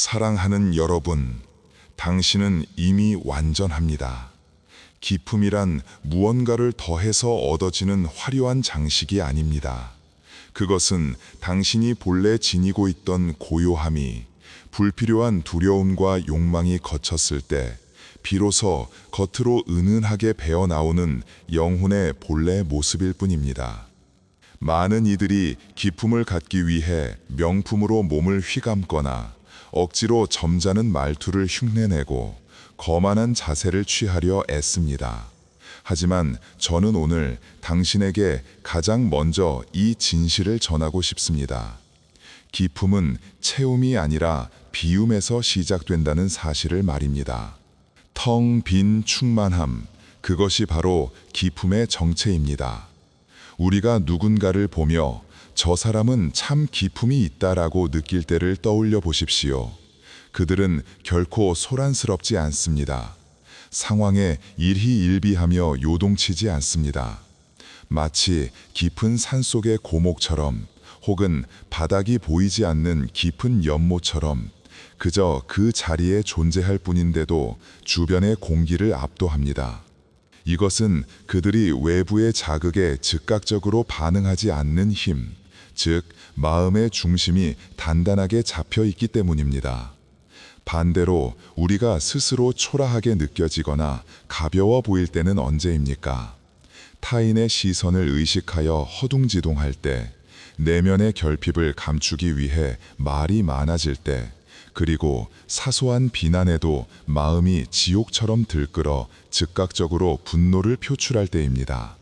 사랑하는 여러분, 당신은 이미 완전합니다. 기품이란 무언가를 더해서 얻어지는 화려한 장식이 아닙니다. 그것은 당신이 본래 지니고 있던 고요함이 불필요한 두려움과 욕망이 거쳤을 때 비로소 겉으로 은은하게 배어나오는 영혼의 본래 모습일 뿐입니다. 많은 이들이 기품을 갖기 위해 명품으로 몸을 휘감거나 억지로 점잖은 말투를 흉내내고 거만한 자세를 취하려 애씁니다. 하지만 저는 오늘 당신에게 가장 먼저 이 진실을 전하고 싶습니다. 기품은 채움이 아니라 비움에서 시작된다는 사실을 말입니다. 텅 빈 충만함, 그것이 바로 기품의 정체입니다. 우리가 누군가를 보며 저 사람은 참 기품이 있다라고 느낄 때를 떠올려 보십시오. 그들은 결코 소란스럽지 않습니다. 상황에 일희일비하며 요동치지 않습니다. 마치 깊은 산속의 고목처럼 혹은 바닥이 보이지 않는 깊은 연못처럼 그저 그 자리에 존재할 뿐인데도 주변의 공기를 압도합니다. 이것은 그들이 외부의 자극에 즉각적으로 반응하지 않는 힘, 즉 마음의 중심이 단단하게 잡혀 있기 때문입니다. 반대로 우리가 스스로 초라하게 느껴지거나 가벼워 보일 때는 언제입니까? 타인의 시선을 의식하여 허둥지둥할 때, 내면의 결핍을 감추기 위해 말이 많아질 때, 그리고 사소한 비난에도 마음이 지옥처럼 들끓어 즉각적으로 분노를 표출할 때입니다.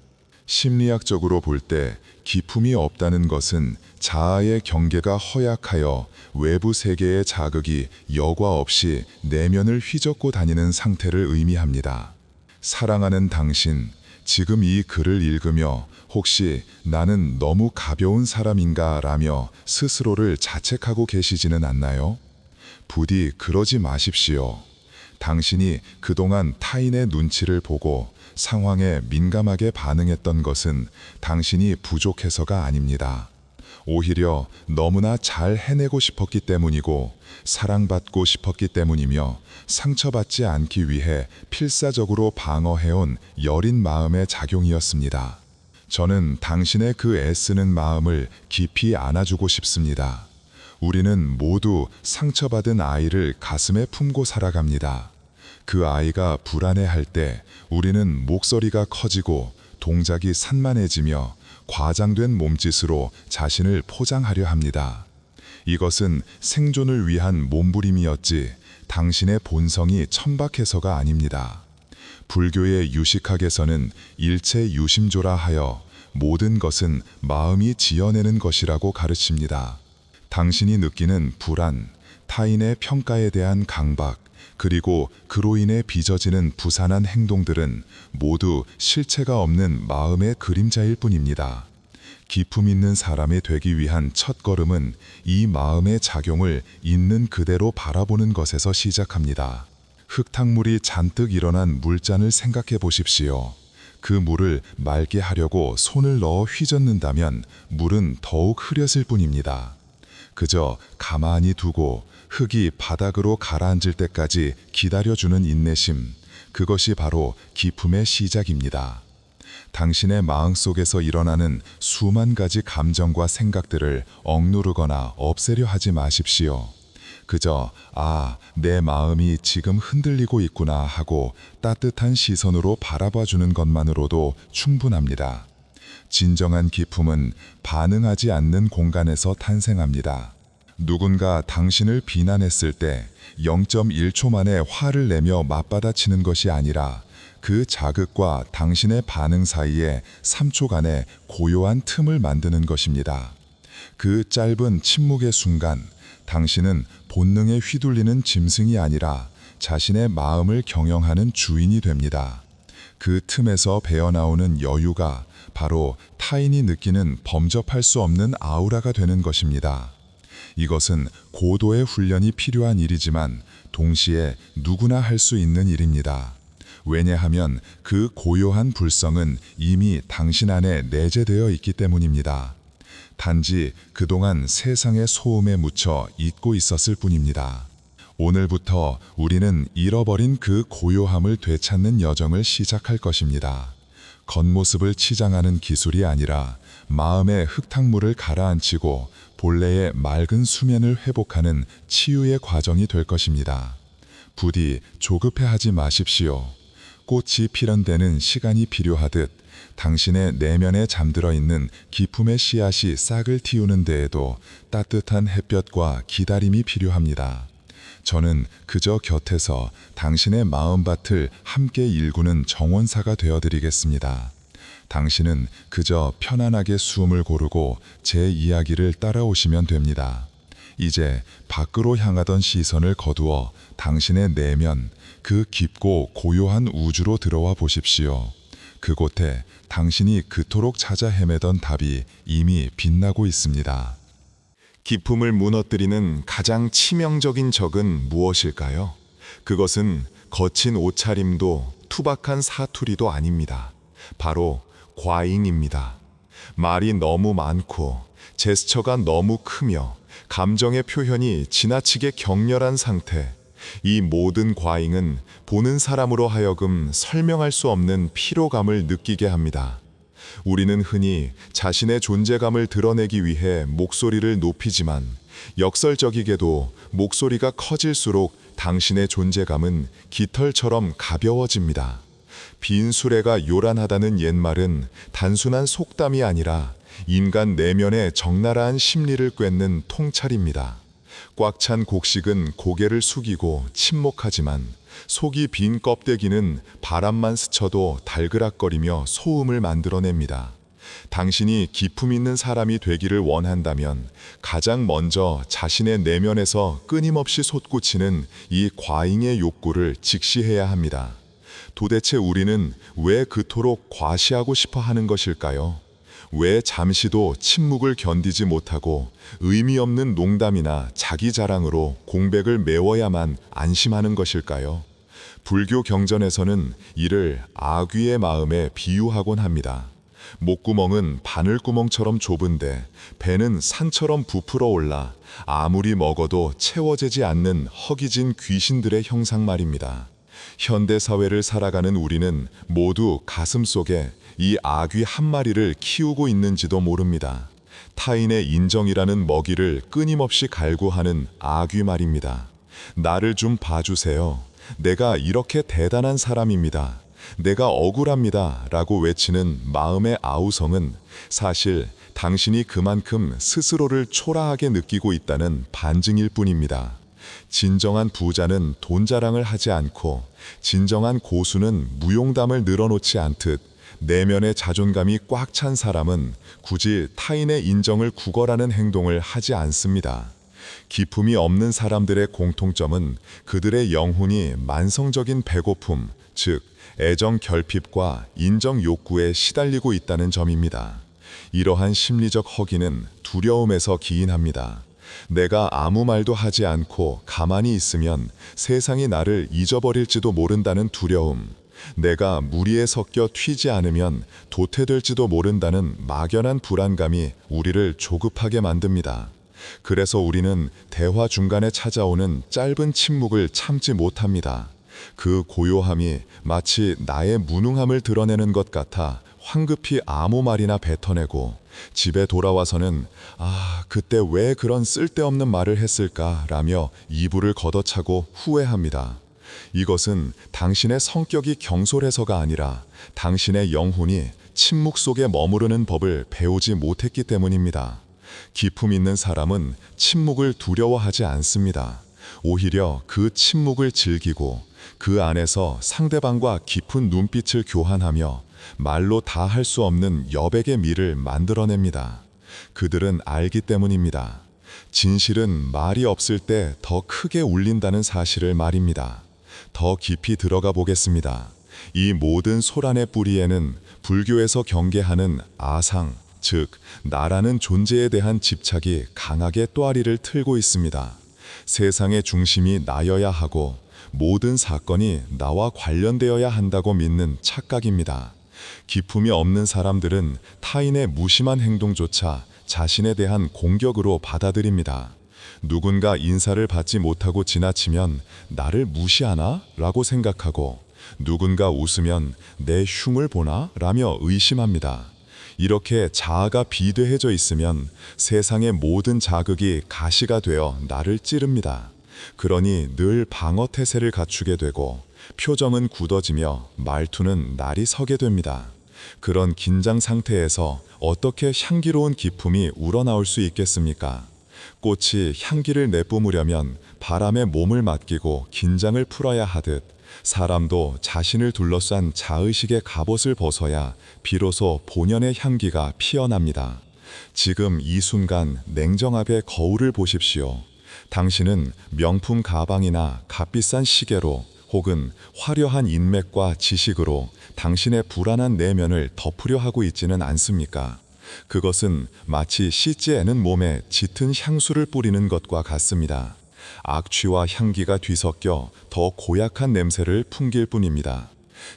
심리학적으로 볼 때 기품이 없다는 것은 자아의 경계가 허약하여 외부 세계의 자극이 여과 없이 내면을 휘젓고 다니는 상태를 의미합니다. 사랑하는 당신, 지금 이 글을 읽으며 혹시 나는 너무 가벼운 사람인가 라며 스스로를 자책하고 계시지는 않나요? 부디 그러지 마십시오. 당신이 그동안 타인의 눈치를 보고 상황에 민감하게 반응했던 것은 당신이 부족해서가 아닙니다. 오히려 너무나 잘 해내고 싶었기 때문이고 사랑받고 싶었기 때문이며 상처받지 않기 위해 필사적으로 방어해온 여린 마음의 작용이었습니다. 저는 당신의 그 애쓰는 마음을 깊이 안아주고 싶습니다. 우리는 모두 상처받은 아이를 가슴에 품고 살아갑니다. 그 아이가 불안해할 때 우리는 목소리가 커지고 동작이 산만해지며 과장된 몸짓으로 자신을 포장하려 합니다. 이것은 생존을 위한 몸부림이었지 당신의 본성이 천박해서가 아닙니다. 불교의 유식학에서는 일체 유심조라 하여 모든 것은 마음이 지어내는 것이라고 가르칩니다. 당신이 느끼는 불안, 타인의 평가에 대한 강박, 그리고 그로 인해 빚어지는 부산한 행동들은 모두 실체가 없는 마음의 그림자일 뿐입니다. 기품 있는 사람이 되기 위한 첫걸음은 이 마음의 작용을 있는 그대로 바라보는 것에서 시작합니다. 흙탕물이 잔뜩 일어난 물잔을 생각해 보십시오. 그 물을 맑게 하려고 손을 넣어 휘젓는다면 물은 더욱 흐렸을 뿐입니다. 그저 가만히 두고 흙이 바닥으로 가라앉을 때까지 기다려주는 인내심, 그것이 바로 기품의 시작입니다. 당신의 마음속에서 일어나는 수만 가지 감정과 생각들을 억누르거나 없애려 하지 마십시오. 그저 내 마음이 지금 흔들리고 있구나 하고 따뜻한 시선으로 바라봐주는 것만으로도 충분합니다. 진정한 기품은 반응하지 않는 공간에서 탄생합니다. 누군가 당신을 비난했을 때 0.1초 만에 화를 내며 맞받아치는 것이 아니라 그 자극과 당신의 반응 사이에 3초간의 고요한 틈을 만드는 것입니다. 그 짧은 침묵의 순간 당신은 본능에 휘둘리는 짐승이 아니라 자신의 마음을 경영하는 주인이 됩니다. 그 틈에서 배어나오는 여유가 바로 타인이 느끼는 범접할 수 없는 아우라가 되는 것입니다. 이것은 고도의 훈련이 필요한 일이지만 동시에 누구나 할 수 있는 일입니다. 왜냐하면 그 고요한 불성은 이미 당신 안에 내재되어 있기 때문입니다. 단지 그동안 세상의 소음에 묻혀 잊고 있었을 뿐입니다. 오늘부터 우리는 잃어버린 그 고요함을 되찾는 여정을 시작할 것입니다. 겉모습을 치장하는 기술이 아니라 마음의 흙탕물을 가라앉히고 본래의 맑은 수면을 회복하는 치유의 과정이 될 것입니다. 부디 조급해하지 마십시오. 꽃이 피는 데는 시간이 필요하듯 당신의 내면에 잠들어 있는 기품의 씨앗이 싹을 틔우는 데에도 따뜻한 햇볕과 기다림이 필요합니다. 저는 그저 곁에서 당신의 마음밭을 함께 일구는 정원사가 되어드리겠습니다. 당신은 그저 편안하게 숨을 고르고 제 이야기를 따라오시면 됩니다. 이제 밖으로 향하던 시선을 거두어 당신의 내면, 그 깊고 고요한 우주로 들어와 보십시오. 그곳에 당신이 그토록 찾아 헤매던 답이 이미 빛나고 있습니다. 기품을 무너뜨리는 가장 치명적인 적은 무엇일까요? 그것은 거친 옷차림도 투박한 사투리도 아닙니다. 바로 과잉입니다. 말이 너무 많고 제스처가 너무 크며 감정의 표현이 지나치게 격렬한 상태. 이 모든 과잉은 보는 사람으로 하여금 설명할 수 없는 피로감을 느끼게 합니다. 우리는 흔히 자신의 존재감을 드러내기 위해 목소리를 높이지만 역설적이게도 목소리가 커질수록 당신의 존재감은 깃털처럼 가벼워집니다. 빈 수레가 요란하다는 옛말은 단순한 속담이 아니라 인간 내면의 적나라한 심리를 꿰는 통찰입니다. 꽉 찬 곡식은 고개를 숙이고 침묵하지만 속이 빈 껍데기는 바람만 스쳐도 달그락거리며 소음을 만들어냅니다. 당신이 기품 있는 사람이 되기를 원한다면 가장 먼저 자신의 내면에서 끊임없이 솟구치는 이 과잉의 욕구를 직시해야 합니다. 도대체 우리는 왜 그토록 과시하고 싶어 하는 것일까요? 왜 잠시도 침묵을 견디지 못하고 의미 없는 농담이나 자기 자랑으로 공백을 메워야만 안심하는 것일까요? 불교 경전에서는 이를 아귀의 마음에 비유하곤 합니다. 목구멍은 바늘구멍처럼 좁은데 배는 산처럼 부풀어 올라 아무리 먹어도 채워지지 않는 허기진 귀신들의 형상 말입니다. 현대 사회를 살아가는 우리는 모두 가슴 속에 이 아귀 한 마리를 키우고 있는지도 모릅니다. 타인의 인정이라는 먹이를 끊임없이 갈구하는 아귀 말입니다. 나를 좀 봐주세요. 내가 이렇게 대단한 사람입니다. 내가 억울합니다. 라고 외치는 마음의 아우성은 사실 당신이 그만큼 스스로를 초라하게 느끼고 있다는 반증일 뿐입니다. 진정한 부자는 돈 자랑을 하지 않고 진정한 고수는 무용담을 늘어놓지 않듯 내면의 자존감이 꽉 찬 사람은 굳이 타인의 인정을 구걸하는 행동을 하지 않습니다. 기품이 없는 사람들의 공통점은 그들의 영혼이 만성적인 배고픔, 즉 애정 결핍과 인정 욕구에 시달리고 있다는 점입니다. 이러한 심리적 허기는 두려움에서 기인합니다. 내가 아무 말도 하지 않고 가만히 있으면 세상이 나를 잊어버릴지도 모른다는 두려움, 내가 무리에 섞여 튀지 않으면 도태될지도 모른다는 막연한 불안감이 우리를 조급하게 만듭니다. 그래서 우리는 대화 중간에 찾아오는 짧은 침묵을 참지 못합니다. 그 고요함이 마치 나의 무능함을 드러내는 것 같아 황급히 아무 말이나 뱉어내고 집에 돌아와서는 그때 왜 그런 쓸데없는 말을 했을까라며 이불을 걷어차고 후회합니다. 이것은 당신의 성격이 경솔해서가 아니라 당신의 영혼이 침묵 속에 머무르는 법을 배우지 못했기 때문입니다. 기품 있는 사람은 침묵을 두려워하지 않습니다. 오히려 그 침묵을 즐기고 그 안에서 상대방과 깊은 눈빛을 교환하며 말로 다 할 수 없는 여백의 미를 만들어냅니다. 그들은 알기 때문입니다. 진실은 말이 없을 때 더 크게 울린다는 사실을 말입니다. 더 깊이 들어가 보겠습니다. 이 모든 소란의 뿌리에는 불교에서 경계하는 아상, 즉 나라는 존재에 대한 집착이 강하게 또아리를 틀고 있습니다. 세상의 중심이 나여야 하고 모든 사건이 나와 관련되어야 한다고 믿는 착각입니다. 기품이 없는 사람들은 타인의 무심한 행동조차 자신에 대한 공격으로 받아들입니다. 누군가 인사를 받지 못하고 지나치면 나를 무시하나? 라고 생각하고, 누군가 웃으면 내 흉을 보나? 라며 의심합니다. 이렇게 자아가 비대해져 있으면 세상의 모든 자극이 가시가 되어 나를 찌릅니다. 그러니 늘 방어 태세를 갖추게 되고, 표정은 굳어지며 말투는 날이 서게 됩니다. 그런 긴장 상태에서 어떻게 향기로운 기품이 우러나올 수 있겠습니까? 꽃이 향기를 내뿜으려면 바람에 몸을 맡기고 긴장을 풀어야 하듯, 사람도 자신을 둘러싼 자의식의 갑옷을 벗어야 비로소 본연의 향기가 피어납니다. 지금 이 순간 냉정하게 거울을 보십시오. 당신은 명품 가방이나 값비싼 시계로 혹은 화려한 인맥과 지식으로 당신의 불안한 내면을 덮으려 하고 있지는 않습니까? 그것은 마치 씻지 않은 몸에 짙은 향수를 뿌리는 것과 같습니다. 악취와 향기가 뒤섞여 더 고약한 냄새를 풍길 뿐입니다.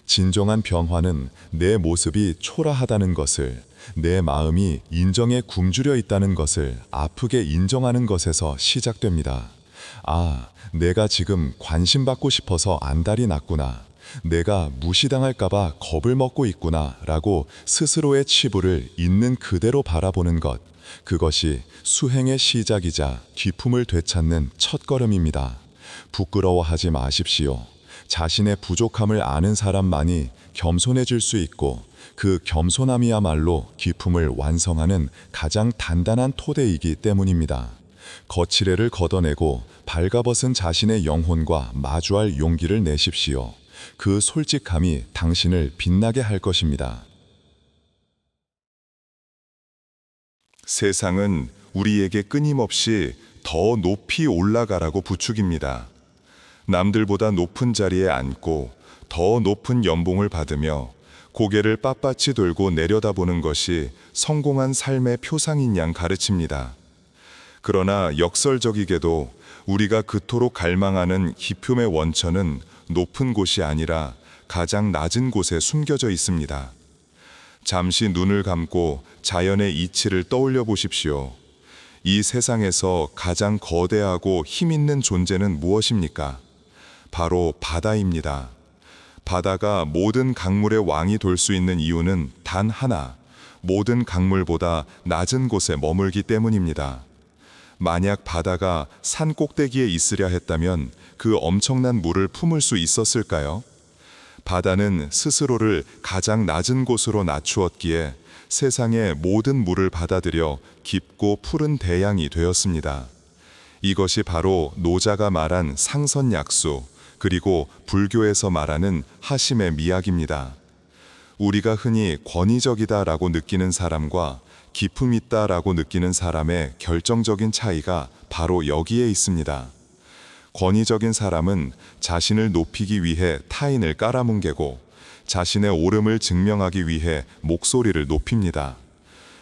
진정한 변화는 내 모습이 초라하다는 것을, 내 마음이 인정에 굶주려 있다는 것을 아프게 인정하는 것에서 시작됩니다. 아, 내가 지금 관심받고 싶어서 안달이 났구나. 내가 무시당할까봐 겁을 먹고 있구나 라고 스스로의 치부를 있는 그대로 바라보는 것, 그것이 수행의 시작이자 기품을 되찾는 첫걸음입니다. 부끄러워하지 마십시오. 자신의 부족함을 아는 사람만이 겸손해질 수 있고, 그 겸손함이야말로 기품을 완성하는 가장 단단한 토대이기 때문입니다. 거칠애를 걷어내고 발가벗은 자신의 영혼과 마주할 용기를 내십시오. 그 솔직함이 당신을 빛나게 할 것입니다. 세상은 우리에게 끊임없이 더 높이 올라가라고 부추깁니다. 남들보다 높은 자리에 앉고 더 높은 연봉을 받으며 고개를 빳빳이 들고 내려다보는 것이 성공한 삶의 표상인 양 가르칩니다. 그러나 역설적이게도 우리가 그토록 갈망하는 기품의 원천은 높은 곳이 아니라 가장 낮은 곳에 숨겨져 있습니다. 잠시 눈을 감고 자연의 이치를 떠올려 보십시오. 이 세상에서 가장 거대하고 힘 있는 존재는 무엇입니까? 바로 바다입니다. 바다가 모든 강물의 왕이 될 수 있는 이유는 단 하나, 모든 강물보다 낮은 곳에 머물기 때문입니다. 만약 바다가 산 꼭대기에 있으려 했다면 그 엄청난 물을 품을 수 있었을까요? 바다는 스스로를 가장 낮은 곳으로 낮추었기에 세상의 모든 물을 받아들여 깊고 푸른 대양이 되었습니다. 이것이 바로 노자가 말한 상선약수, 그리고 불교에서 말하는 하심의 미학입니다. 우리가 흔히 권위적이다라고 느끼는 사람과 기품 있다라고 느끼는 사람의 결정적인 차이가 바로 여기에 있습니다. 권위적인 사람은 자신을 높이기 위해 타인을 깔아뭉개고 자신의 옳음을 증명하기 위해 목소리를 높입니다.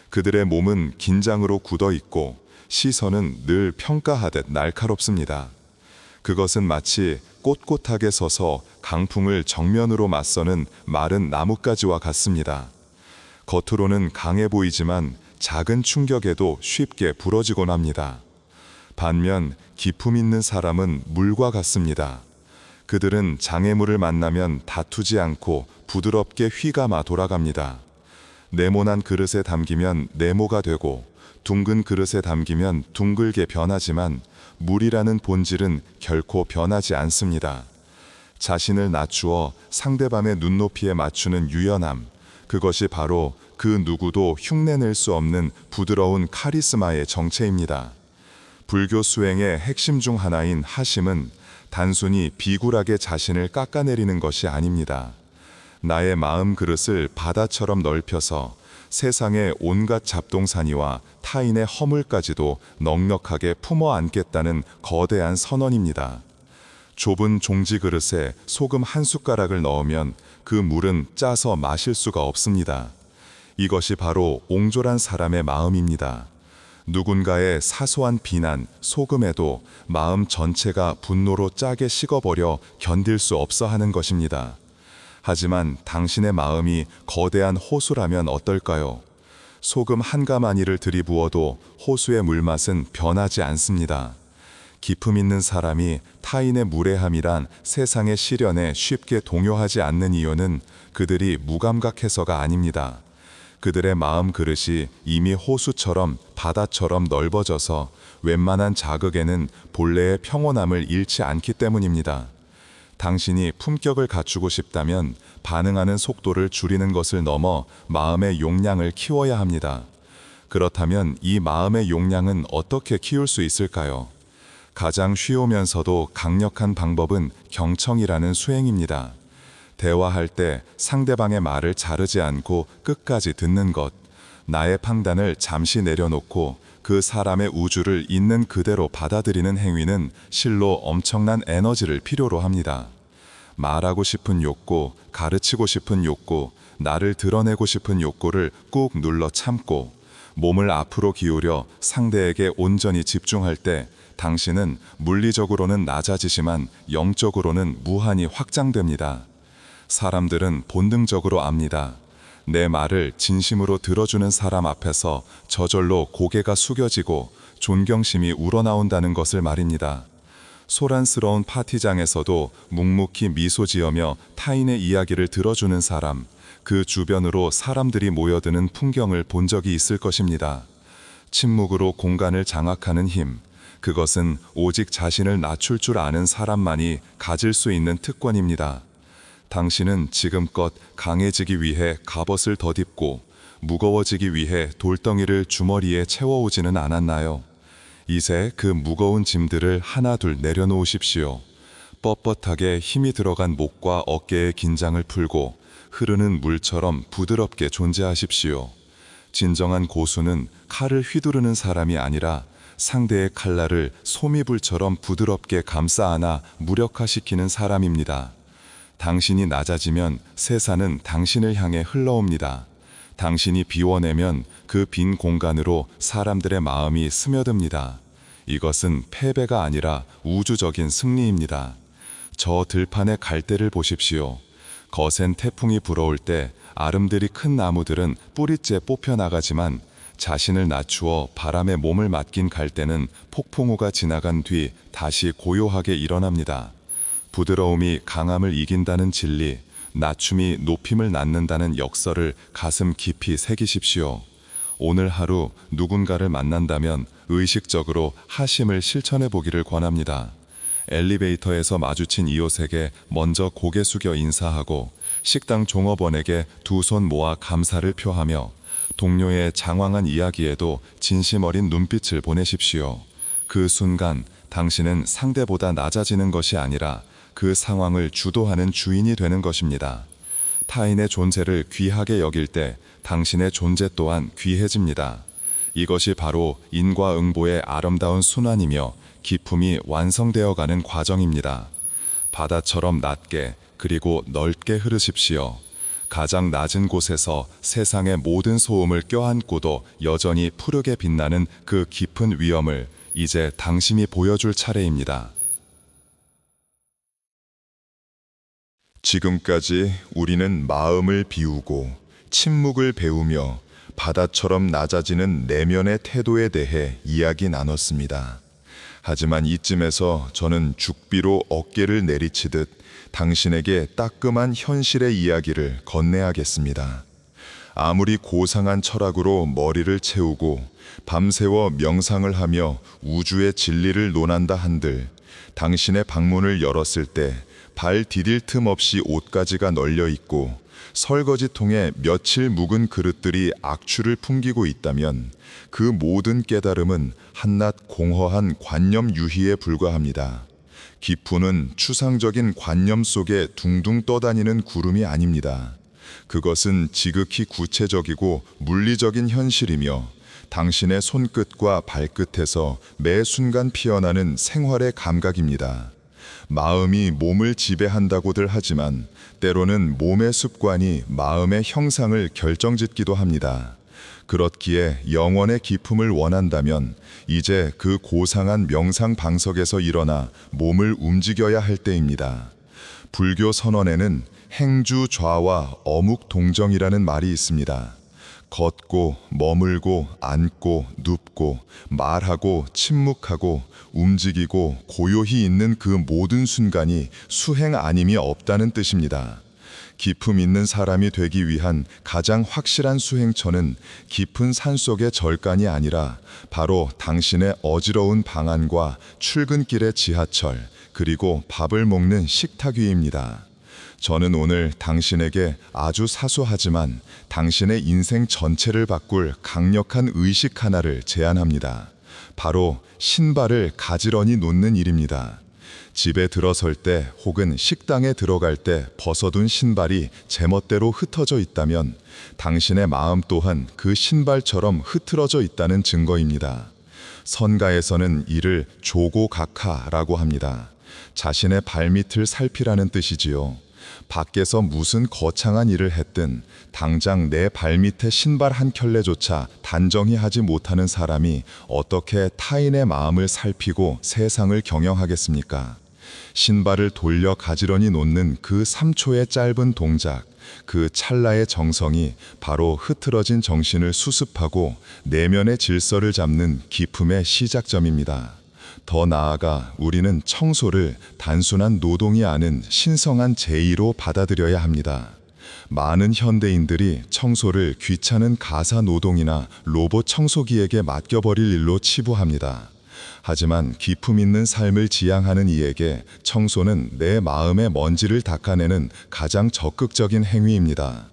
그들의 몸은 긴장으로 굳어 있고 시선은 늘 평가하듯 날카롭습니다. 그것은 마치 꼿꼿하게 서서 강풍을 정면으로 맞서는 마른 나뭇가지와 같습니다. 겉으로는 강해 보이지만 작은 충격에도 쉽게 부러지곤 합니다. 반면 기품 있는 사람은 물과 같습니다. 그들은 장애물을 만나면 다투지 않고 부드럽게 휘감아 돌아갑니다. 네모난 그릇에 담기면 네모가 되고 둥근 그릇에 담기면 둥글게 변하지만 물이라는 본질은 결코 변하지 않습니다. 자신을 낮추어 상대방의 눈높이에 맞추는 유연함, 그것이 바로 그 누구도 흉내낼 수 없는 부드러운 카리스마의 정체입니다. 불교 수행의 핵심 중 하나인 하심은 단순히 비굴하게 자신을 깎아내리는 것이 아닙니다. 나의 마음 그릇을 바다처럼 넓혀서 세상의 온갖 잡동사니와 타인의 허물까지도 넉넉하게 품어 안겠다는 거대한 선언입니다. 좁은 종지 그릇에 소금 한 숟가락을 넣으면 그 물은 짜서 마실 수가 없습니다. 이것이 바로 옹졸한 사람의 마음입니다. 누군가의 사소한 비난, 속음에도 마음 전체가 분노로 짜게 식어버려 견딜 수 없어 하는 것입니다. 하지만 당신의 마음이 거대한 호수라면 어떨까요? 소금 한 가마니를 들이부어도 호수의 물맛은 변하지 않습니다. 기품 있는 사람이 타인의 무례함이란 세상의 시련에 쉽게 동요하지 않는 이유는 그들이 무감각해서가 아닙니다. 그들의 마음 그릇이 이미 호수처럼 바다처럼 넓어져서 웬만한 자극에는 본래의 평온함을 잃지 않기 때문입니다. 당신이 품격을 갖추고 싶다면 반응하는 속도를 줄이는 것을 넘어 마음의 용량을 키워야 합니다. 그렇다면 이 마음의 용량은 어떻게 키울 수 있을까요? 가장 쉬우면서도 강력한 방법은 경청이라는 수행입니다. 대화할 때 상대방의 말을 자르지 않고 끝까지 듣는 것, 나의 판단을 잠시 내려놓고 그 사람의 우주를 있는 그대로 받아들이는 행위는 실로 엄청난 에너지를 필요로 합니다. 말하고 싶은 욕구, 가르치고 싶은 욕구, 나를 드러내고 싶은 욕구를 꾹 눌러 참고 몸을 앞으로 기울여 상대에게 온전히 집중할 때 당신은 물리적으로는 낮아지지만 영적으로는 무한히 확장됩니다. 사람들은 본능적으로 압니다. 내 말을 진심으로 들어주는 사람 앞에서 저절로 고개가 숙여지고 존경심이 우러나온다는 것을 말입니다. 소란스러운 파티장에서도 묵묵히 미소 지으며 타인의 이야기를 들어주는 사람, 그 주변으로 사람들이 모여드는 풍경을 본 적이 있을 것입니다. 침묵으로 공간을 장악하는 힘, 그것은 오직 자신을 낮출 줄 아는 사람만이 가질 수 있는 특권입니다. 당신은 지금껏 강해지기 위해 갑옷을 덧입고 무거워지기 위해 돌덩이를 주머니에 채워오지는 않았나요? 이제 그 무거운 짐들을 하나둘 내려놓으십시오. 뻣뻣하게 힘이 들어간 목과 어깨의 긴장을 풀고 흐르는 물처럼 부드럽게 존재하십시오. 진정한 고수는 칼을 휘두르는 사람이 아니라 상대의 칼날을 소미불처럼 부드럽게 감싸 안아 무력화시키는 사람입니다. 당신이 낮아지면 세상은 당신을 향해 흘러옵니다. 당신이 비워내면 그 빈 공간으로 사람들의 마음이 스며듭니다. 이것은 패배가 아니라 우주적인 승리입니다. 저 들판의 갈대를 보십시오. 거센 태풍이 불어올 때 아름드리 큰 나무들은 뿌리째 뽑혀나가지만 자신을 낮추어 바람에 몸을 맡긴 갈대는 폭풍우가 지나간 뒤 다시 고요하게 일어납니다. 부드러움이 강함을 이긴다는 진리, 낮춤이 높임을 낳는다는 역설을 가슴 깊이 새기십시오. 오늘 하루 누군가를 만난다면 의식적으로 하심을 실천해 보기를 권합니다. 엘리베이터에서 마주친 이웃에게 먼저 고개 숙여 인사하고 식당 종업원에게 두 손 모아 감사를 표하며 동료의 장황한 이야기에도 진심 어린 눈빛을 보내십시오. 그 순간 당신은 상대보다 낮아지는 것이 아니라 그 상황을 주도하는 주인이 되는 것입니다. 타인의 존재를 귀하게 여길 때 당신의 존재 또한 귀해집니다. 이것이 바로 인과응보의 아름다운 순환이며 기품이 완성되어가는 과정입니다. 바다처럼 낮게 그리고 넓게 흐르십시오. 가장 낮은 곳에서 세상의 모든 소음을 껴안고도 여전히 푸르게 빛나는 그 깊은 위엄을 이제 당신이 보여줄 차례입니다. 지금까지 우리는 마음을 비우고 침묵을 배우며 바다처럼 낮아지는 내면의 태도에 대해 이야기 나눴습니다. 하지만 이쯤에서 저는 죽비로 어깨를 내리치듯 당신에게 따끔한 현실의 이야기를 건네야겠습니다. 아무리 고상한 철학으로 머리를 채우고 밤새워 명상을 하며 우주의 진리를 논한다 한들 당신의 방문을 열었을 때 발 디딜 틈 없이 옷가지가 널려 있고 설거지통에 며칠 묵은 그릇들이 악취를 풍기고 있다면 그 모든 깨달음은 한낱 공허한 관념 유희에 불과합니다. 기품은 추상적인 관념 속에 둥둥 떠다니는 구름이 아닙니다. 그것은 지극히 구체적이고 물리적인 현실이며 당신의 손끝과 발끝에서 매 순간 피어나는 생활의 감각입니다. 마음이 몸을 지배한다고들 하지만 때로는 몸의 습관이 마음의 형상을 결정짓기도 합니다. 그렇기에 영원의 기품을 원한다면 이제 그 고상한 명상 방석에서 일어나 몸을 움직여야 할 때입니다. 불교 선언에는 행주 좌와 어묵 동정이라는 말이 있습니다. 걷고, 머물고, 앉고, 눕고, 말하고, 침묵하고, 움직이고, 고요히 있는 그 모든 순간이 수행 아님이 없다는 뜻입니다. 기품 있는 사람이 되기 위한 가장 확실한 수행처는 깊은 산속의 절간이 아니라 바로 당신의 어지러운 방 안과 출근길의 지하철, 그리고 밥을 먹는 식탁 위입니다. 저는 오늘 당신에게 아주 사소하지만 당신의 인생 전체를 바꿀 강력한 의식 하나를 제안합니다. 바로 신발을 가지런히 놓는 일입니다. 집에 들어설 때 혹은 식당에 들어갈 때 벗어둔 신발이 제멋대로 흩어져 있다면 당신의 마음 또한 그 신발처럼 흐트러져 있다는 증거입니다. 선가에서는 이를 조고각하라고 합니다. 자신의 발밑을 살피라는 뜻이지요. 밖에서 무슨 거창한 일을 했든 당장 내 발밑에 신발 한 켤레조차 단정히 하지 못하는 사람이 어떻게 타인의 마음을 살피고 세상을 경영하겠습니까? 신발을 돌려 가지런히 놓는 그 3초의 짧은 동작, 그 찰나의 정성이 바로 흐트러진 정신을 수습하고 내면의 질서를 잡는 기품의 시작점입니다. 더 나아가 우리는 청소를 단순한 노동이 아닌 신성한 제의로 받아들여야 합니다. 많은 현대인들이 청소를 귀찮은 가사 노동이나 로봇 청소기에게 맡겨버릴 일로 치부합니다. 하지만 기품 있는 삶을 지향하는 이에게 청소는 내 마음의 먼지를 닦아내는 가장 적극적인 행위입니다.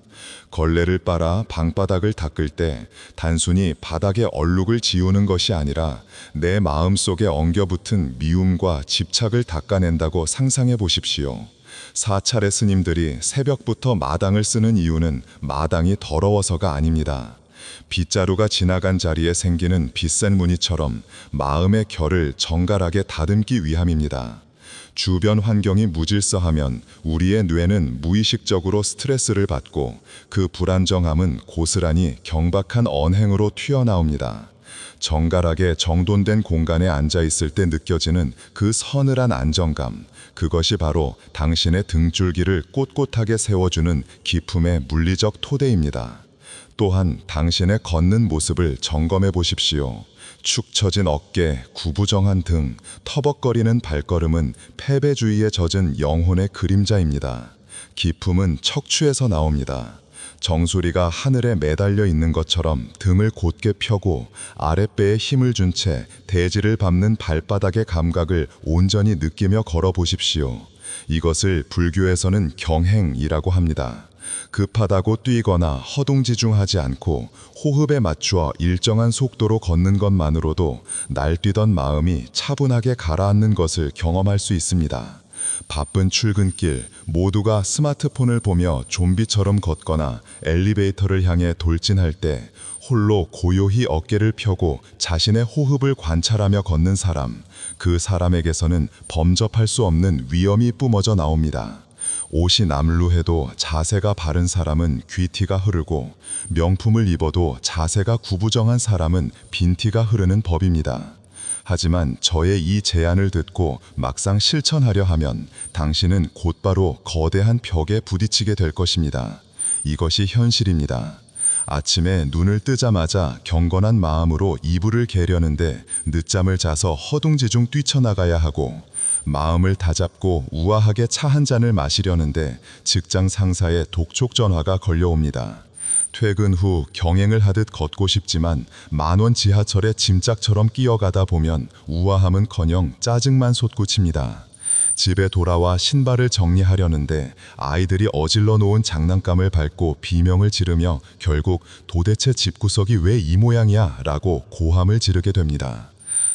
걸레를 빨아 방바닥을 닦을 때 단순히 바닥에 얼룩을 지우는 것이 아니라 내 마음속에 엉겨붙은 미움과 집착을 닦아낸다고 상상해 보십시오. 사찰의 스님들이 새벽부터 마당을 쓰는 이유는 마당이 더러워서가 아닙니다. 빗자루가 지나간 자리에 생기는 빗센 무늬처럼 마음의 결을 정갈하게 다듬기 위함입니다. 주변 환경이 무질서하면 우리의 뇌는 무의식적으로 스트레스를 받고 그 불안정함은 고스란히 경박한 언행으로 튀어나옵니다. 정갈하게 정돈된 공간에 앉아 있을 때 느껴지는 그 서늘한 안정감, 그것이 바로 당신의 등줄기를 꼿꼿하게 세워주는 기품의 물리적 토대입니다. 또한 당신의 걷는 모습을 점검해 보십시오. 축 처진 어깨, 구부정한 등, 터벅거리는 발걸음은 패배주의에 젖은 영혼의 그림자입니다. 기품은 척추에서 나옵니다. 정수리가 하늘에 매달려 있는 것처럼 등을 곧게 펴고 아랫배에 힘을 준 채 대지를 밟는 발바닥의 감각을 온전히 느끼며 걸어 보십시오. 이것을 불교에서는 경행이라고 합니다. 급하다고 뛰거나 허둥지중하지 않고 호흡에 맞추어 일정한 속도로 걷는 것만으로도 날뛰던 마음이 차분하게 가라앉는 것을 경험할 수 있습니다. 바쁜 출근길, 모두가 스마트폰을 보며 좀비처럼 걷거나 엘리베이터를 향해 돌진할 때 홀로 고요히 어깨를 펴고 자신의 호흡을 관찰하며 걷는 사람, 그 사람에게서는 범접할 수 없는 위엄이 뿜어져 나옵니다. 옷이 남루해도 자세가 바른 사람은 귀티가 흐르고 명품을 입어도 자세가 구부정한 사람은 빈티가 흐르는 법입니다. 하지만 저의 이 제안을 듣고 막상 실천하려 하면 당신은 곧바로 거대한 벽에 부딪히게 될 것입니다. 이것이 현실입니다. 아침에 눈을 뜨자마자 경건한 마음으로 이불을 개려는데 늦잠을 자서 허둥지중 뛰쳐나가야 하고, 마음을 다잡고 우아하게 차 한 잔을 마시려는데 직장 상사의 독촉 전화가 걸려옵니다. 퇴근 후 경행을 하듯 걷고 싶지만 만원 지하철에 짐짝처럼 끼어가다 보면 우아함은커녕 짜증만 솟구칩니다. 집에 돌아와 신발을 정리하려는데 아이들이 어질러 놓은 장난감을 밟고 비명을 지르며 결국 도대체 집구석이 왜 이 모양이야? 라고 고함을 지르게 됩니다.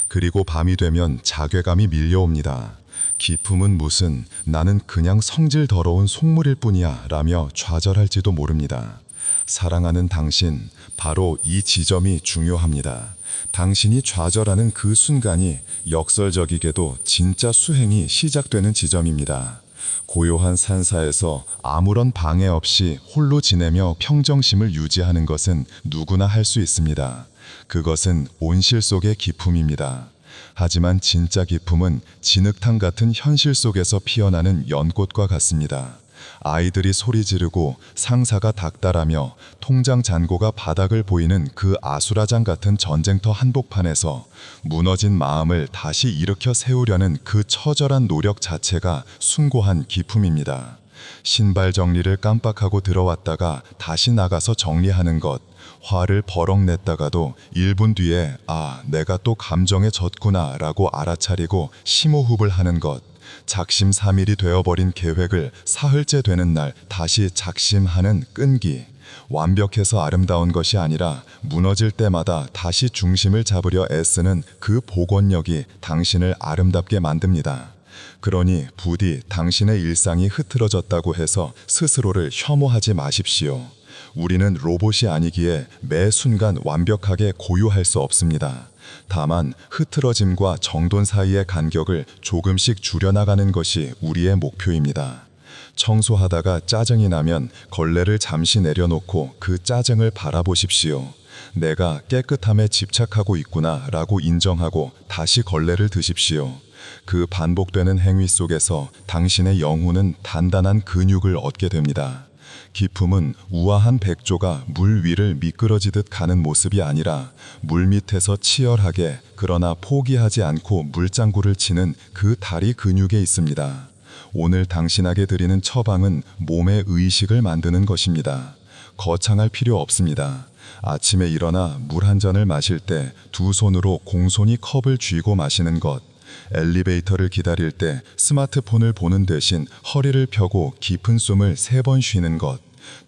그리고 밤이 되면 자괴감이 밀려옵니다. 기품은 무슨, 나는 그냥 성질 더러운 속물일 뿐이야 라며 좌절할지도 모릅니다. 사랑하는 당신, 바로 이 지점이 중요합니다. 당신이 좌절하는 그 순간이 역설적이게도 진짜 수행이 시작되는 지점입니다. 고요한 산사에서 아무런 방해 없이 홀로 지내며 평정심을 유지하는 것은 누구나 할 수 있습니다. 그것은 온실 속의 기품입니다. 하지만 진짜 기품은 진흙탕 같은 현실 속에서 피어나는 연꽃과 같습니다. 아이들이 소리 지르고 상사가 닥달하며 통장 잔고가 바닥을 보이는 그 아수라장 같은 전쟁터 한복판에서 무너진 마음을 다시 일으켜 세우려는 그 처절한 노력 자체가 숭고한 기품입니다. 신발 정리를 깜빡하고 들어왔다가 다시 나가서 정리하는 것, 화를 버럭 냈다가도 1분 뒤에 내가 또 감정에 젖구나 라고 알아차리고 심호흡을 하는 것, 작심삼일이 되어버린 계획을 사흘째 되는 날 다시 작심하는 끈기, 완벽해서 아름다운 것이 아니라 무너질 때마다 다시 중심을 잡으려 애쓰는 그 복원력이 당신을 아름답게 만듭니다. 그러니 부디 당신의 일상이 흐트러졌다고 해서 스스로를 혐오하지 마십시오. 우리는 로봇이 아니기에 매 순간 완벽하게 고유할 수 없습니다. 다만 흐트러짐과 정돈 사이의 간격을 조금씩 줄여나가는 것이 우리의 목표입니다. 청소하다가 짜증이 나면 걸레를 잠시 내려놓고 그 짜증을 바라보십시오. 내가 깨끗함에 집착하고 있구나 라고 인정하고 다시 걸레를 드십시오. 그 반복되는 행위 속에서 당신의 영혼은 단단한 근육을 얻게 됩니다. 기품은 우아한 백조가 물 위를 미끄러지듯 가는 모습이 아니라 물 밑에서 치열하게 그러나 포기하지 않고 물장구를 치는 그 다리 근육에 있습니다. 오늘 당신에게 드리는 처방은 몸의 의식을 만드는 것입니다. 거창할 필요 없습니다. 아침에 일어나 물 한 잔을 마실 때 두 손으로 공손히 컵을 쥐고 마시는 것, 엘리베이터를 기다릴 때 스마트폰을 보는 대신 허리를 펴고 깊은 숨을 3번 쉬는 것,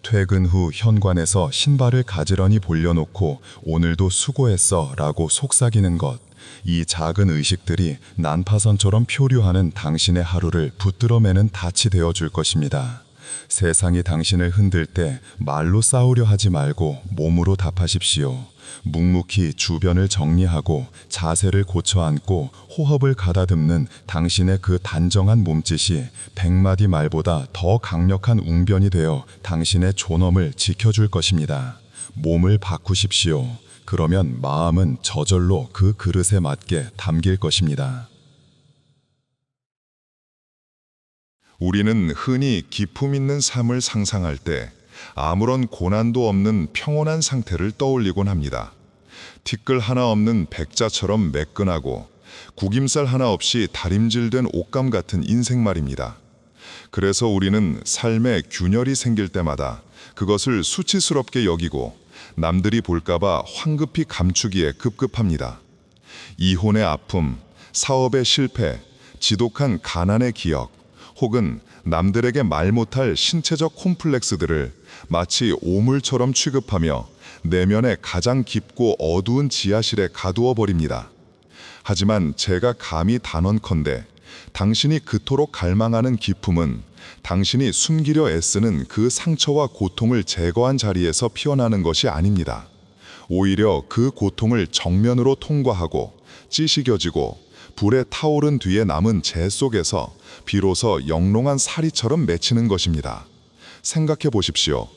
퇴근 후 현관에서 신발을 가지런히 벌려놓고 오늘도 수고했어 라고 속삭이는 것, 이 작은 의식들이 난파선처럼 표류하는 당신의 하루를 붙들어매는 닻이 되어줄 것입니다. 세상이 당신을 흔들 때 말로 싸우려 하지 말고 몸으로 답하십시오. 묵묵히 주변을 정리하고 자세를 고쳐 앉고 호흡을 가다듬는 당신의 그 단정한 몸짓이 100마디 말보다 더 강력한 웅변이 되어 당신의 존엄을 지켜줄 것입니다. 몸을 바꾸십시오. 그러면 마음은 저절로 그 그릇에 맞게 담길 것입니다. 우리는 흔히 기품 있는 삶을 상상할 때 아무런 고난도 없는 평온한 상태를 떠올리곤 합니다. 티끌 하나 없는 백자처럼 매끈하고 구김살 하나 없이 다림질된 옷감 같은 인생 말입니다. 그래서 우리는 삶에 균열이 생길 때마다 그것을 수치스럽게 여기고 남들이 볼까봐 황급히 감추기에 급급합니다. 이혼의 아픔, 사업의 실패, 지독한 가난의 기억, 혹은 남들에게 말 못할 신체적 콤플렉스들을 마치 오물처럼 취급하며 내면의 가장 깊고 어두운 지하실에 가두어 버립니다. 하지만 제가 감히 단언컨대 당신이 그토록 갈망하는 기품은 당신이 숨기려 애쓰는 그 상처와 고통을 제거한 자리에서 피어나는 것이 아닙니다. 오히려 그 고통을 정면으로 통과하고 찌시 겨지고 불에 타오른 뒤에 남은 재 속에서 비로소 영롱한 사리처럼 맺히는 것입니다. 생각해 보십시오.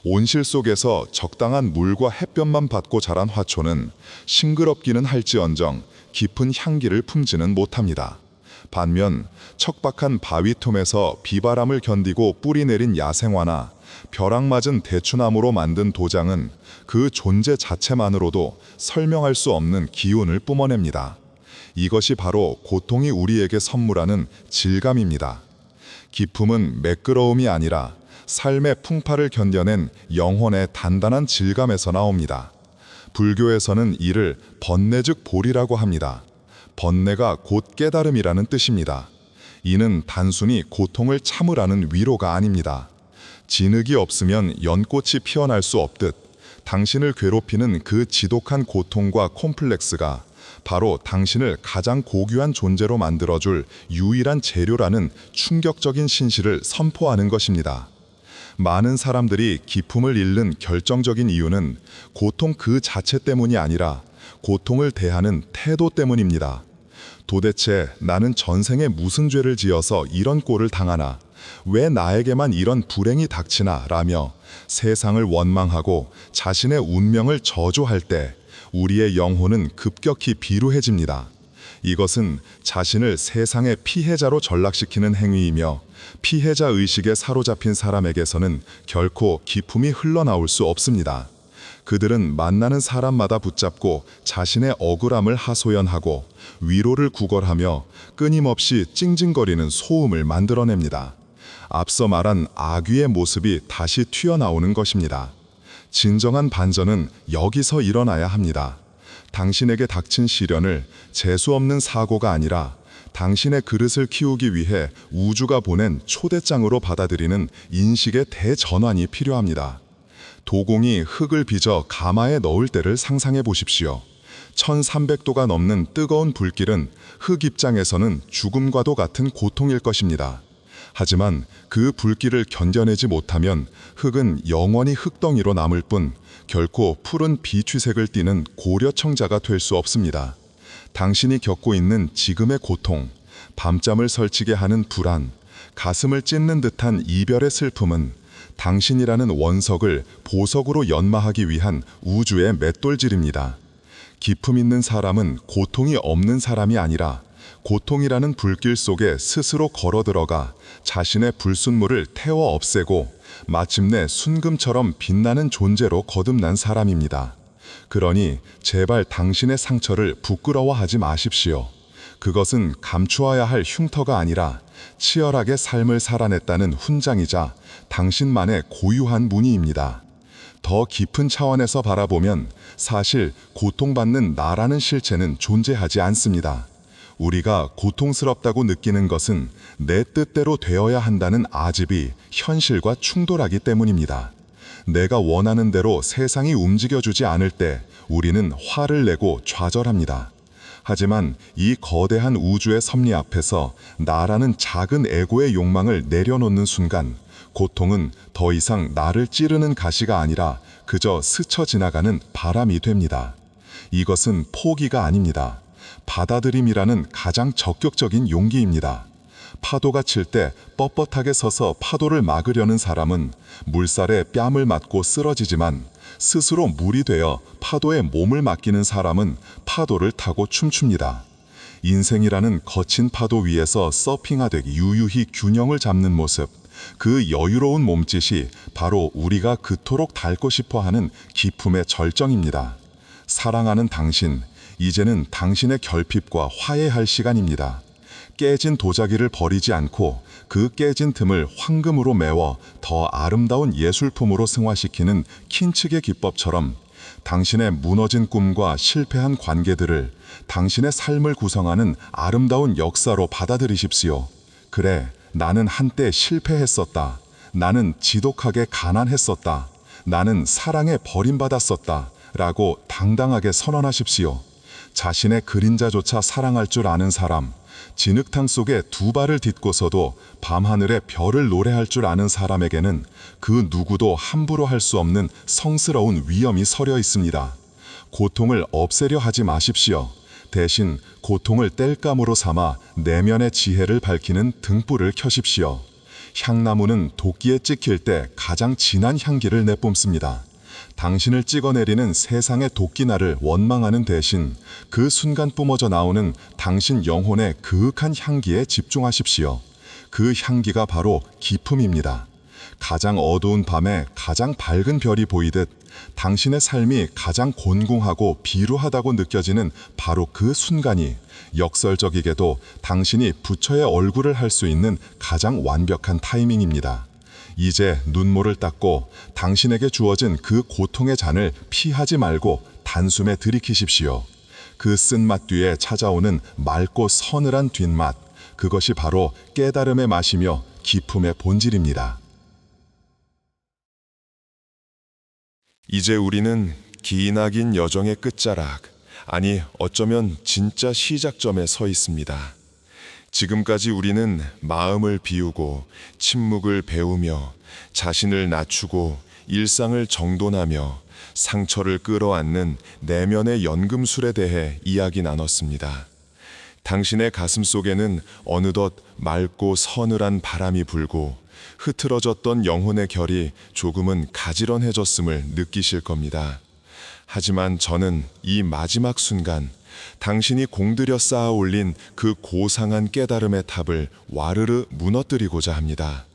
온실 속에서 적당한 물과 햇볕만 받고 자란 화초는 싱그럽기는 할지언정 깊은 향기를 품지는 못합니다. 반면 척박한 바위틈에서 비바람을 견디고 뿌리 내린 야생화나 벼락 맞은 대추나무로 만든 도장은 그 존재 자체만으로도 설명할 수 없는 기운을 뿜어냅니다. 이것이 바로 고통이 우리에게 선물하는 질감입니다. 기품은 매끄러움이 아니라 삶의 풍파를 견뎌낸 영혼의 단단한 질감에서 나옵니다. 불교에서는 이를 번뇌 즉 보리라고 합니다. 번뇌가 곧 깨달음이라는 뜻입니다. 이는 단순히 고통을 참으라는 위로가 아닙니다. 진흙이 없으면 연꽃이 피어날 수 없듯 당신을 괴롭히는 그 지독한 고통과 콤플렉스가 바로 당신을 가장 고귀한 존재로 만들어줄 유일한 재료라는 충격적인 신실을 선포하는 것입니다. 많은 사람들이 기품을 잃는 결정적인 이유는 고통 그 자체 때문이 아니라 고통을 대하는 태도 때문입니다. 도대체 나는 전생에 무슨 죄를 지어서 이런 꼴을 당하나, 왜 나에게만 이런 불행이 닥치나 라며 세상을 원망하고 자신의 운명을 저주할 때 우리의 영혼은 급격히 비루해집니다. 이것은 자신을 세상의 피해자로 전락시키는 행위이며 피해자 의식에 사로잡힌 사람에게서는 결코 기품이 흘러나올 수 없습니다. 그들은 만나는 사람마다 붙잡고 자신의 억울함을 하소연하고 위로를 구걸하며 끊임없이 찡찡거리는 소음을 만들어냅니다. 앞서 말한 악귀의 모습이 다시 튀어나오는 것입니다. 진정한 반전은 여기서 일어나야 합니다. 당신에게 닥친 시련을 재수없는 사고가 아니라 당신의 그릇을 키우기 위해 우주가 보낸 초대장으로 받아들이는 인식의 대전환이 필요합니다. 도공이 흙을 빚어 가마에 넣을 때를 상상해 보십시오. 1300도가 넘는 뜨거운 불길은 흙 입장에서는 죽음과도 같은 고통일 것입니다. 하지만 그 불길을 견뎌내지 못하면 흙은 영원히 흙덩이로 남을 뿐 결코 푸른 비취색을 띠는 고려청자가 될 수 없습니다. 당신이 겪고 있는 지금의 고통, 밤잠을 설치게 하는 불안, 가슴을 찢는 듯한 이별의 슬픔은 당신이라는 원석을 보석으로 연마하기 위한 우주의 맷돌질입니다. 기품 있는 사람은 고통이 없는 사람이 아니라 고통이라는 불길 속에 스스로 걸어 들어가 자신의 불순물을 태워 없애고 마침내 순금처럼 빛나는 존재로 거듭난 사람입니다. 그러니 제발 당신의 상처를 부끄러워하지 마십시오. 그것은 감추어야 할 흉터가 아니라 치열하게 삶을 살아냈다는 훈장이자 당신만의 고유한 무늬입니다. 더 깊은 차원에서 바라보면 사실 고통받는 나라는 실체는 존재하지 않습니다. 우리가 고통스럽다고 느끼는 것은 내 뜻대로 되어야 한다는 아집이 현실과 충돌하기 때문입니다. 내가 원하는 대로 세상이 움직여주지 않을 때 우리는 화를 내고 좌절합니다. 하지만 이 거대한 우주의 섭리 앞에서 나라는 작은 에고의 욕망을 내려놓는 순간 고통은 더 이상 나를 찌르는 가시가 아니라 그저 스쳐 지나가는 바람이 됩니다. 이것은 포기가 아닙니다. 받아들임이라는 가장 적극적인 용기입니다. 파도가 칠 때 뻣뻣하게 서서 파도를 막으려는 사람은 물살에 뺨을 맞고 쓰러지지만 스스로 물이 되어 파도에 몸을 맡기는 사람은 파도를 타고 춤춥니다. 인생이라는 거친 파도 위에서 서핑하듯 유유히 균형을 잡는 모습, 그 여유로운 몸짓이 바로 우리가 그토록 닳고 싶어하는 기품의 절정입니다. 사랑하는 당신, 이제는 당신의 결핍과 화해할 시간입니다. 깨진 도자기를 버리지 않고 그 깨진 틈을 황금으로 메워 더 아름다운 예술품으로 승화시키는 킨츠의 기법처럼 당신의 무너진 꿈과 실패한 관계들을 당신의 삶을 구성하는 아름다운 역사로 받아들이십시오. 그래, 나는 한때 실패했었다. 나는 지독하게 가난했었다. 나는 사랑에 버림받았었다. 라고 당당하게 선언하십시오. 자신의 그림자조차 사랑할 줄 아는 사람, 진흙탕 속에 두 발을 딛고서도 밤하늘의 별을 노래할 줄 아는 사람에게는 그 누구도 함부로 할 수 없는 성스러운 위엄이 서려 있습니다. 고통을 없애려 하지 마십시오. 대신 고통을 땔감으로 삼아 내면의 지혜를 밝히는 등불을 켜십시오. 향나무는 도끼에 찍힐 때 가장 진한 향기를 내뿜습니다. 당신을 찍어내리는 세상의 도끼날을 원망하는 대신 그 순간 뿜어져 나오는 당신 영혼의 그윽한 향기에 집중하십시오. 그 향기가 바로 기품입니다. 가장 어두운 밤에 가장 밝은 별이 보이듯 당신의 삶이 가장 곤궁하고 비루하다고 느껴지는 바로 그 순간이 역설적이게도 당신이 부처의 얼굴을 할 수 있는 가장 완벽한 타이밍입니다. 이제 눈물을 닦고 당신에게 주어진 그 고통의 잔을 피하지 말고 단숨에 들이키십시오. 그 쓴맛 뒤에 찾아오는 맑고 서늘한 뒷맛, 그것이 바로 깨달음의 맛이며 기품의 본질입니다. 이제 우리는 기나긴 여정의 끝자락, 아니 어쩌면 진짜 시작점에 서 있습니다. 지금까지 우리는 마음을 비우고 침묵을 배우며 자신을 낮추고 일상을 정돈하며 상처를 끌어안는 내면의 연금술에 대해 이야기 나눴습니다. 당신의 가슴 속에는 어느덧 맑고 서늘한 바람이 불고 흐트러졌던 영혼의 결이 조금은 가지런해졌음을 느끼실 겁니다. 하지만 저는 이 마지막 순간, 당신이 공들여 쌓아 올린 그 고상한 깨달음의 탑을 와르르 무너뜨리고자 합니다.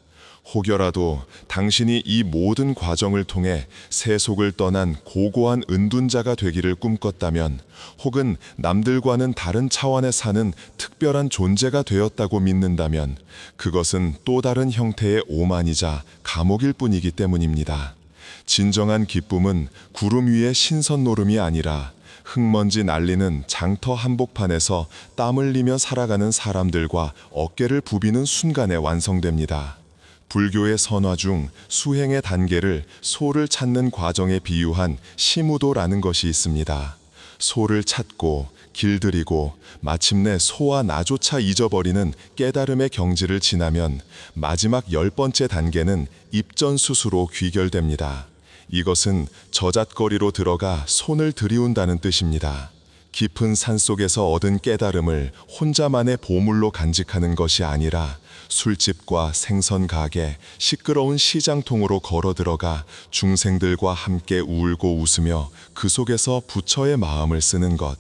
혹여라도 당신이 이 모든 과정을 통해 세속을 떠난 고고한 은둔자가 되기를 꿈꿨다면, 혹은 남들과는 다른 차원에 사는 특별한 존재가 되었다고 믿는다면, 그것은 또 다른 형태의 오만이자 감옥일 뿐이기 때문입니다. 진정한 기쁨은 구름 위의 신선 노름이 아니라 흙먼지 날리는 장터 한복판에서 땀 흘리며 살아가는 사람들과 어깨를 부비는 순간에 완성됩니다. 불교의 선화 중 수행의 단계를 소를 찾는 과정에 비유한 시무도라는 것이 있습니다. 소를 찾고 길들이고 마침내 소와 나조차 잊어버리는 깨달음의 경지를 지나면 마지막 10번째 단계는 입전수수로 귀결됩니다. 이것은 저잣거리로 들어가 손을 들이운다는 뜻입니다. 깊은 산속에서 얻은 깨달음을 혼자만의 보물로 간직하는 것이 아니라 술집과 생선 가게, 시끄러운 시장통으로 걸어 들어가 중생들과 함께 울고 웃으며 그 속에서 부처의 마음을 쓰는 것.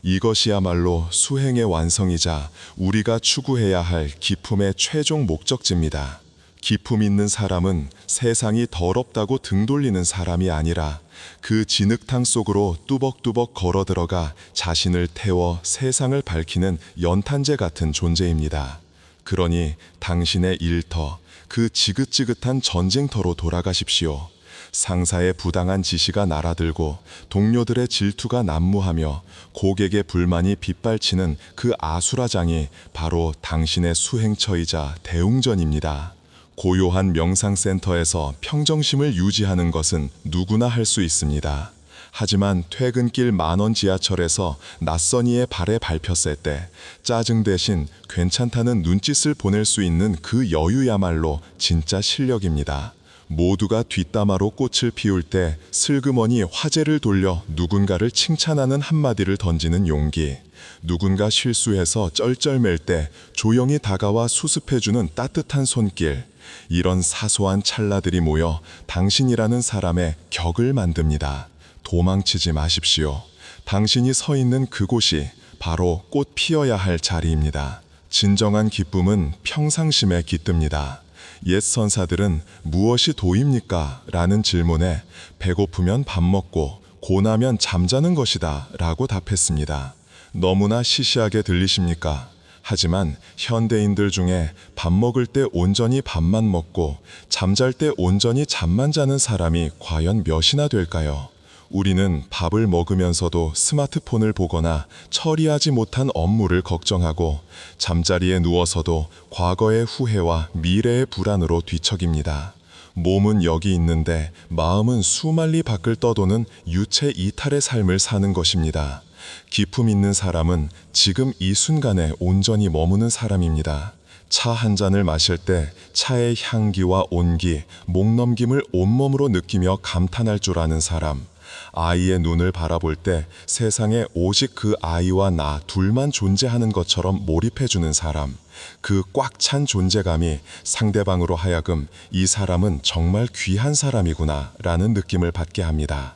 이것이야말로 수행의 완성이자 우리가 추구해야 할 기품의 최종 목적지입니다. 기품 있는 사람은 세상이 더럽다고 등 돌리는 사람이 아니라 그 진흙탕 속으로 뚜벅뚜벅 걸어 들어가 자신을 태워 세상을 밝히는 연탄재 같은 존재입니다. 그러니 당신의 일터, 그 지긋지긋한 전쟁터로 돌아가십시오. 상사의 부당한 지시가 날아들고 동료들의 질투가 난무하며 고객의 불만이 빗발치는 그 아수라장이 바로 당신의 수행처이자 대웅전입니다. 고요한 명상센터에서 평정심을 유지하는 것은 누구나 할 수 있습니다. 하지만 퇴근길 만원 지하철에서 낯선 이의 발에 밟혔을 때 짜증 대신 괜찮다는 눈짓을 보낼 수 있는 그 여유야말로 진짜 실력입니다. 모두가 뒷담화로 꽃을 피울 때 슬그머니 화제를 돌려 누군가를 칭찬하는 한마디를 던지는 용기, 누군가 실수해서 쩔쩔맬 때 조용히 다가와 수습해주는 따뜻한 손길, 이런 사소한 찰나들이 모여 당신이라는 사람의 격을 만듭니다. 도망치지 마십시오. 당신이 서 있는 그곳이 바로 꽃 피어야 할 자리입니다. 진정한 기쁨은 평상심에 깃듭니다. 옛 선사들은 무엇이 도입니까? 라는 질문에 배고프면 밥 먹고 고나면 잠자는 것이다 라고 답했습니다. 너무나 시시하게 들리십니까? 하지만 현대인들 중에 밥 먹을 때 온전히 밥만 먹고 잠잘 때 온전히 잠만 자는 사람이 과연 몇이나 될까요? 우리는 밥을 먹으면서도 스마트폰을 보거나 처리하지 못한 업무를 걱정하고 잠자리에 누워서도 과거의 후회와 미래의 불안으로 뒤척입니다. 몸은 여기 있는데 마음은 수만리 밖을 떠도는 유체 이탈의 삶을 사는 것입니다. 기품 있는 사람은 지금 이 순간에 온전히 머무는 사람입니다. 차 한 잔을 마실 때 차의 향기와 온기, 목넘김을 온몸으로 느끼며 감탄할 줄 아는 사람, 아이의 눈을 바라볼 때 세상에 오직 그 아이와 나 둘만 존재하는 것처럼 몰입해주는 사람, 그 꽉 찬 존재감이 상대방으로 하여금 이 사람은 정말 귀한 사람이구나 라는 느낌을 받게 합니다.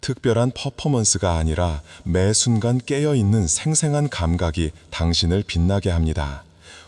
특별한 퍼포먼스가 아니라 매 순간 깨어있는 생생한 감각이 당신을 빛나게 합니다.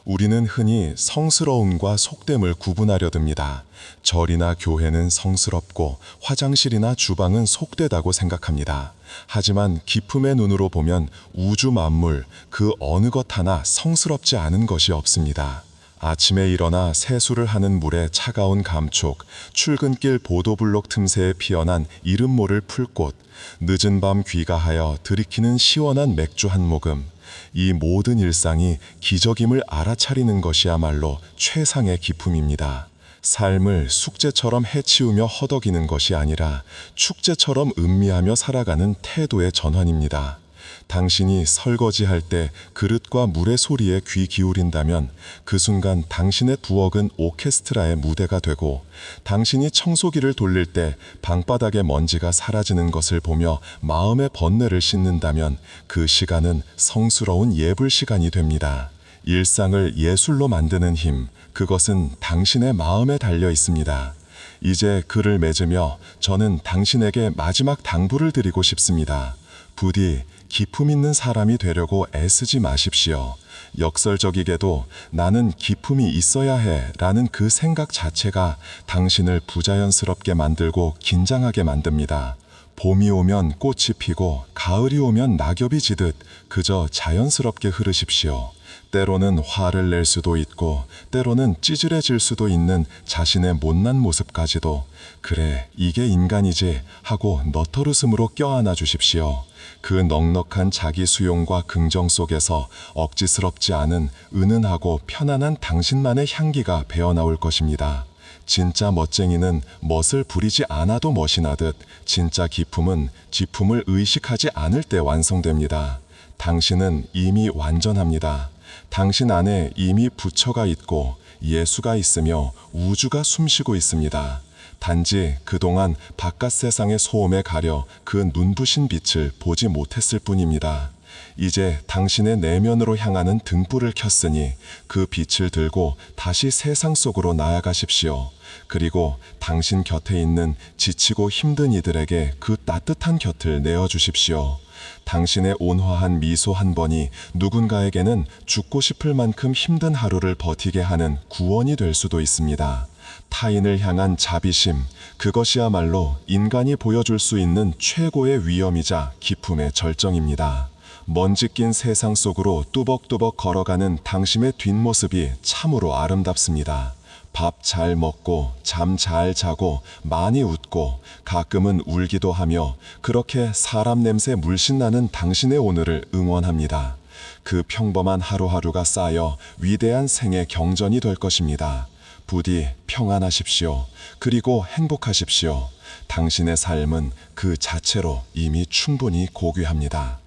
우리는 흔히 성스러움과 속됨을 구분하려 듭니다. 절이나 교회는 성스럽고 화장실이나 주방은 속되다고 생각합니다. 하지만 기품의 눈으로 보면 우주 만물 그 어느 것 하나 성스럽지 않은 것이 없습니다. 아침에 일어나 세수를 하는 물의 차가운 감촉, 출근길 보도블록 틈새에 피어난 이름 모를 풀꽃, 늦은 밤 귀가하여 들이키는 시원한 맥주 한 모금, 이 모든 일상이 기적임을 알아차리는 것이야말로 최상의 기품입니다. 삶을 숙제처럼 해치우며 허덕이는 것이 아니라 축제처럼 음미하며 살아가는 태도의 전환입니다. 당신이 설거지할 때 그릇과 물의 소리에 귀 기울인다면 그 순간 당신의 부엌은 오케스트라의 무대가 되고, 당신이 청소기를 돌릴 때 방바닥의 먼지가 사라지는 것을 보며 마음의 번뇌를 씻는다면 그 시간은 성스러운 예불 시간이 됩니다. 일상을 예술로 만드는 힘, 그것은 당신의 마음에 달려 있습니다. 이제 글을 맺으며 저는 당신에게 마지막 당부를 드리고 싶습니다. 부디 기품 있는 사람이 되려고 애쓰지 마십시오. 역설적이게도 나는 기품이 있어야 해 라는 그 생각 자체가 당신을 부자연스럽게 만들고 긴장하게 만듭니다. 봄이 오면 꽃이 피고 가을이 오면 낙엽이 지듯 그저 자연스럽게 흐르십시오. 때로는 화를 낼 수도 있고 때로는 찌질해질 수도 있는 자신의 못난 모습까지도 그래 이게 인간이지 하고 너털웃음으로 껴안아 주십시오. 그 넉넉한 자기 수용과 긍정 속에서 억지스럽지 않은 은은하고 편안한 당신만의 향기가 배어나올 것입니다. 진짜 멋쟁이는 멋을 부리지 않아도 멋이 나듯 진짜 기품은 지품을 의식하지 않을 때 완성됩니다. 당신은 이미 완전합니다. 당신 안에 이미 부처가 있고 예수가 있으며 우주가 숨쉬고 있습니다. 단지 그동안 바깥 세상의 소음에 가려 그 눈부신 빛을 보지 못했을 뿐입니다. 이제 당신의 내면으로 향하는 등불을 켰으니 그 빛을 들고 다시 세상 속으로 나아가십시오. 그리고 당신 곁에 있는 지치고 힘든 이들에게 그 따뜻한 곁을 내어주십시오. 당신의 온화한 미소 한 번이 누군가에게는 죽고 싶을 만큼 힘든 하루를 버티게 하는 구원이 될 수도 있습니다. 타인을 향한 자비심, 그것이야말로 인간이 보여줄 수 있는 최고의 위엄이자 기품의 절정입니다. 먼지 낀 세상 속으로 뚜벅뚜벅 걸어가는 당신의 뒷모습이 참으로 아름답습니다. 밥 잘 먹고 잠 잘 자고 많이 웃고 가끔은 울기도 하며 그렇게 사람 냄새 물씬 나는 당신의 오늘을 응원합니다. 그 평범한 하루하루가 쌓여 위대한 생의 경전이 될 것입니다. 부디 평안하십시오. 그리고 행복하십시오. 당신의 삶은 그 자체로 이미 충분히 고귀합니다.